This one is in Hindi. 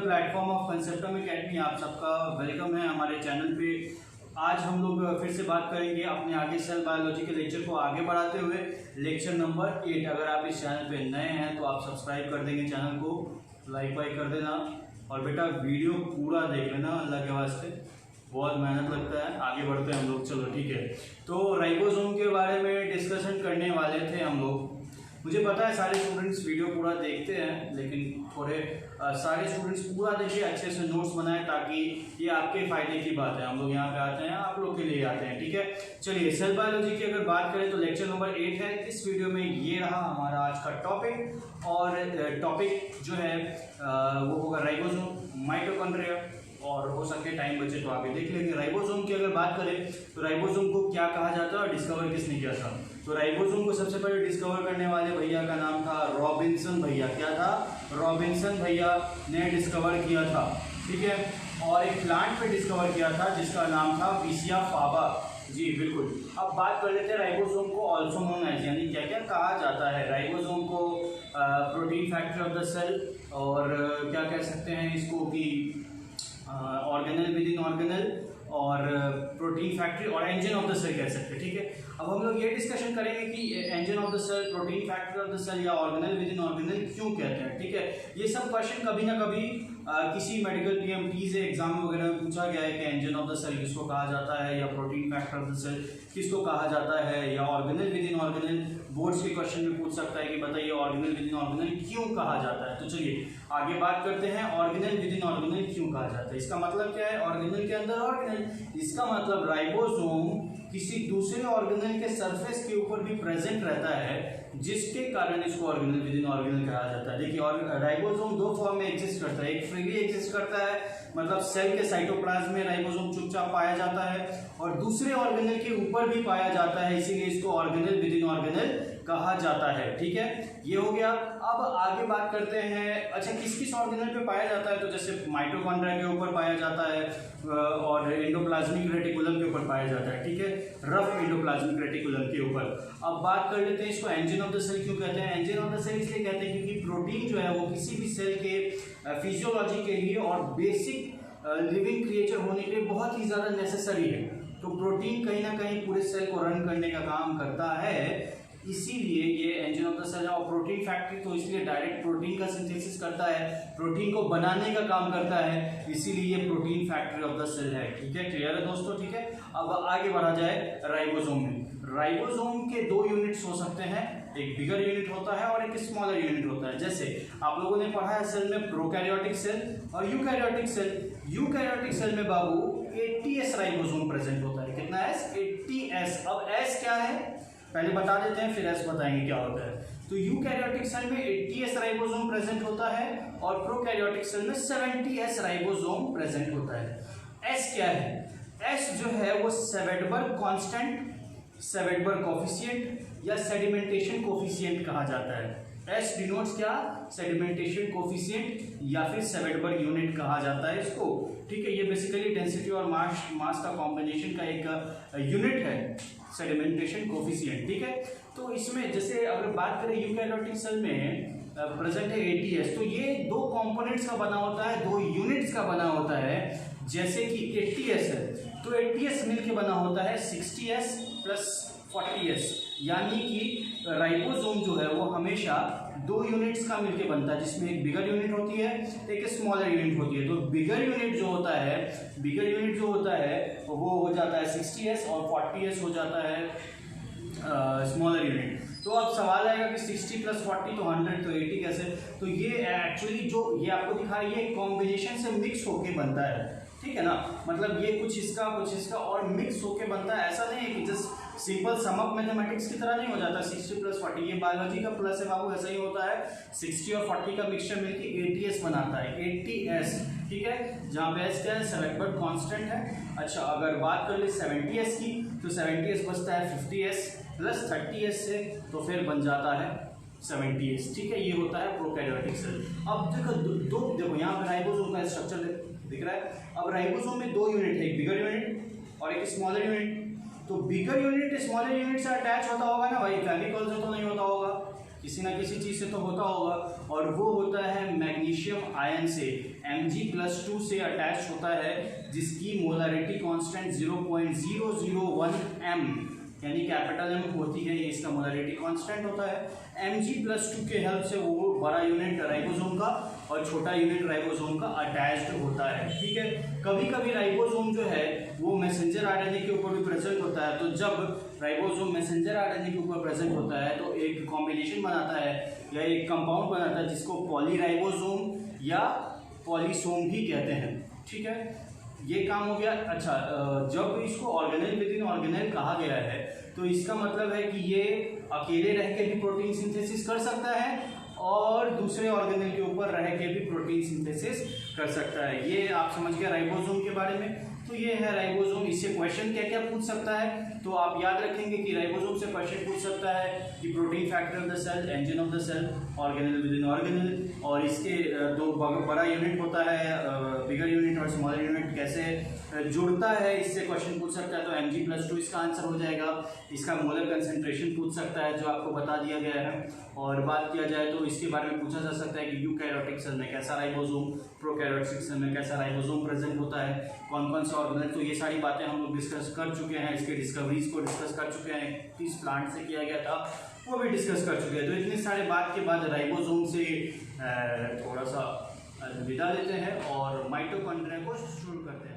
प्लेटफॉर्म ऑफ कंसेप्टम एकेडमी, आप सबका वेलकम है हमारे चैनल पे। आज हम लोग फिर से बात करेंगे अपने आगे सेल बायोलॉजी के लेक्चर को आगे बढ़ाते हुए लेक्चर नंबर 8। अगर आप इस चैनल पे नए हैं तो आप सब्सक्राइब कर देंगे, चैनल को लाइक वाइक कर देना और बेटा वीडियो पूरा देख लेना, अल्लाह के वास्ते बहुत मेहनत लगता है। आगे बढ़ते हैं हम लोग, चलो ठीक है। तो राइबोसोम के बारे में डिस्कशन करने वाले थे हम लोग। मुझे पता है सारे स्टूडेंट्स वीडियो पूरा देखते हैं, लेकिन थोड़े सारे स्टूडेंट्स पूरा देखिए, अच्छे से नोट्स बनाएं ताकि ये आपके फ़ायदे की बात है। हम लोग यहाँ पे आते हैं, आप लोग के लिए आते हैं, ठीक है। चलिए, सेल बायोलॉजी की अगर बात करें तो लेक्चर नंबर 8 है। इस वीडियो में ये रहा हमारा आज का टॉपिक, और टॉपिक जो है वो होगा राइबोसोम, माइटोकॉन्ड्रिया, और हो सके टाइम बचे तो आगे देख लेंगे। राइबोसोम की अगर बात करें तो राइबोसोम को क्या कहा जाता है और डिस्कवर किसने किया था। तो राइबोसोम को सबसे पहले डिस्कवर करने वाले भैया का नाम था रॉबिन्सन भैया। क्या था? रॉबिन्सन भैया ने डिस्कवर किया था, ठीक है। और एक प्लांट पे डिस्कवर किया था जिसका नाम था विसिया फाबा। जी बिल्कुल। अब बात कर लेते हैं राइबोसोम को ऑल्सो नोन एज, यानी क्या क्या कहा जाता है राइबोसोम को। Protein factory of the cell, और क्या कह सकते हैं इसको कि ऑर्गेनल विद इन ऑर्गेनल, और प्रोटीन फैक्ट्री, और इंजन ऑफ द सेल कह सकते हैं, ठीक है। अब हम लोग ये डिस्कशन करेंगे कि engine of the cell, protein factory of the cell या ऑर्गेनल विद इन ऑर्गेनल क्यों कहते हैं, ठीक है। ये सब क्वेश्चन कभी ना कभी किसी मेडिकल पीएमटी से एग्जाम वगैरह में पूछा गया है कि इंजन ऑफ द सेल किसको कहा जाता है, या protein factor of the cell किसको कहा जाता है, या organelle within organelle. Boards के क्वेश्चन में पूछ सकता है कि बताइए ऑर्गेनल विद इन ऑर्गेनल क्यों कहा जाता है। तो चलिए आगे बात करते हैं, ऑर्गेनल विद इन ऑर्गेनल क्यों कहा जाता है। इसका मतलब क्या है? ऑर्गेनल के अंदर ऑर्गेनल, इसका मतलब राइबोसोम किसी दूसरे ऑर्गेनल के सरफेस के ऊपर भी प्रेजेंट रहता है, जिसके कारण इसको ऑर्गेनल विद इन ऑर्गेनल कहा जाता है। देखिए, और राइबोसोम दो फॉर्म में एग्जिस्ट करता है। एक फ्रीली एग्जिस्ट करता है, मतलब सेल के साइटोप्लाज्म में राइबोसोम चुपचाप पाया जाता है, और दूसरे ऑर्गेनल के ऊपर भी पाया जाता है, इसीलिए इसको ऑर्गेनल विद इन ऑर्गेनल कहा जाता है, ठीक है। ये हो गया। अब आगे बात करते हैं, अच्छा किस किस ऑर्गेनल पे पाया जाता है। तो जैसे माइटोकॉन्ड्रिया के ऊपर पाया जाता है, और एंडोप्लाज्मिक रेटिकुलम के ऊपर पाया जाता है, ठीक है, रफ एंडोप्लाज्मिक रेटिकुलम के ऊपर। अब बात कर लेते हैं इसको एंजिन ऑफ द सेल क्यों कहते हैं। एंजिन ऑफ द सेल इसलिए कहते हैं क्योंकि प्रोटीन जो है वो किसी भी सेल के फिजियोलॉजी के लिए और बेसिक लिविंग क्रिएचर होने के लिए बहुत ही ज़्यादा नेसेसरी है। तो प्रोटीन कहीं ना कहीं पूरे सेल को रन करने का काम करता है, इसीलिए ये एंजिन ऑफ द सेल है। और प्रोटीन फैक्ट्री तो इसलिए डायरेक्ट प्रोटीन का सिंथेसिस करता है, प्रोटीन को बनाने का काम करता है, इसीलिए ये protein factory of the cell है, ठीक है। क्लियर है दोस्तों, ठीक है। अब आगे बढ़ा जाए राइबोसोम में। राइबोसोम के दो यूनिट्स हो सकते हैं, एक बिगर यूनिट होता है और एक स्मॉलर यूनिट होता है। जैसे आप लोगों ने पढ़ा है सेल में प्रोकैरियोटिक सेल और यूकैरियोटिक सेल। यूकैरियोटिक सेल में बाबू 80S राइबोसोम प्रेजेंट होता है। कितना S? 80S। अब S क्या है पहले बता देते हैं, फिर S बताएंगे क्या होता है। तो यूकैरियोटिक सेल में 80S राइबोसोम प्रेजेंट होता है, और प्रोकैरियोटिक सेल में 70S राइबोसोम प्रेजेंट होता है। S क्या है? S जो है वो सेवेडबर्ग कांस्टेंट, सेवेडबर्ग कोफिशिएंट या सेडिमेंटेशन कोफिशिएंट कहा जाता है। S डिनोट्स क्या? सेडिमेंटेशन कोफिशिएंट या फिर सेवेडबर्ग यूनिट कहा जाता है इसको, ठीक है। ये बेसिकली डेंसिटी और मास का कॉम्बिनेशन का एक यूनिट है, सेडिमेंटेशन कोफिशिएंट, ठीक है। तो इसमें जैसे अगर बात करें यूकैरियोटिक सेल में प्रेजेंट है 80S, तो ये दो कंपोनेंट्स का बना होता है, दो यूनिट्स का बना होता है। जैसे कि 80S है तो 80S मिलके बना होता है 60S प्लस 40S, यानी कि राइबोसोम जो है वो हमेशा दो यूनिट्स का मिलके बनता है, जिसमें एक बिगर यूनिट होती है, एक स्मॉलर यूनिट होती है। तो बिगर यूनिट जो होता है वो हो जाता है 60S, और 40S हो जाता है स्मॉलर यूनिट। तो अब सवाल आएगा कि 60 प्लस 40 तो 100, तो 80 कैसे? तो ये एक्चुअली जो ये आपको दिखा रहा है, ये कॉम्बिनेशन से मिक्स होके बनता है, ठीक है ना। मतलब ये कुछ इसका और मिक्स होके बनता है। ऐसा नहीं है कि just simple sum up mathematics की तरह नहीं हो जाता 60 प्लस 40। ये बायोलॉजी का प्लस है बाबू, ऐसा ही होता है। 60 और 40 का मिक्सचर मिलके 80S बनाता है, 80S, ठीक है। जहाँ पे S क्या है? सेवेडबर्ग कांस्टेंट है। अच्छा, अगर बात कर ले 70S की, तो 70S बचता है 50S प्लस 30S से, तो फिर बन जाता है 70S, ठीक है। ये होता है प्रोकैरियोटिक सेल। अब देखो यहाँ पे राइबोसोम का स्ट्रक्चर दिख रहा है। अब राइबोसोम में दो यूनिट है, एक बिगर यूनिट और एक स्मॉलर यूनिट। तो बिगर यूनिट स्मॉलर यूनिट से अटैच होता होगा ना भाई, फेविकोल से तो नहीं होता होगा, किसी ना किसी चीज़ से तो होता होगा, और वो होता है मैग्नीशियम आयन से, Mg+2 से अटैच होता है, जिसकी मोलरिटी कांस्टेंट 0.001 m यानी कैपिटल M होती है, ये इसका मोलरिटी कांस्टेंट होता है। Mg+2 के हेल्प से वो बड़ा यूनिट राइबोसोम का और छोटा यूनिट राइबोसोम का अटैच्ड होता है, ठीक है। कभी कभी राइबोसोम जो है वो मैसेंजर आरएनए के ऊपर भी प्रेजेंट होता है, तो जब राइबोसोम मैसेंजर आरएनए के ऊपर प्रेजेंट होता है तो एक कॉम्बिनेशन बनाता है या एक कंपाउंड बनाता है जिसको पॉलीराइबोसोम या पॉलीसोम भी कहते हैं, ठीक है। ये काम हो गया। अच्छा, जब इसको ऑर्गेनेल विद इन ऑर्गेनेल कहा गया है तो इसका मतलब है कि ये अकेले रह के भी प्रोटीन सिंथेसिस कर सकता है और दूसरे ऑर्गेनेल के ऊपर रह के भी प्रोटीन सिंथेसिस कर सकता है। ये आप समझ गए राइबोसोम के बारे में। तो ये है राइबोसोम। इससे क्वेश्चन क्या क्या पूछ सकता है, तो आप याद रखेंगे कि राइबोसोम से क्वेश्चन पूछ सकता है कि protein factor of the cell, engine of the cell, organelle within organelle, और इसके दो बड़ा यूनिट होता है, बिगर यूनिट और स्मॉलर यूनिट, कैसे जुड़ता है, इससे क्वेश्चन पूछ सकता है। तो Mg+2 इसका आंसर हो जाएगा। इसका मोलर कंसेंट्रेशन पूछ सकता है जो आपको बता दिया गया है। और बात किया जाए तो इसके बारे में पूछा जा सकता है कि यूकैरियोटिक सेल में कैसा राइबोसोम, प्रोकैरियोटिक सेल में कैसा राइबोसोम प्रेजेंट होता है, कौन कौन से ऑर्गेनेल। तो ये सारी बातें हम लोग डिस्कस कर चुके हैं, इसके डिस्कवरीज को डिस्कस कर चुके हैं, किस प्लांट से किया गया था वो भी डिस्कस कर चुके हैं। तो इतने सारे बात के बाद राइबोसोम से थोड़ा सा विदा लेते हैं और माइटोकॉन्ड्रिया को शुरू करते हैं।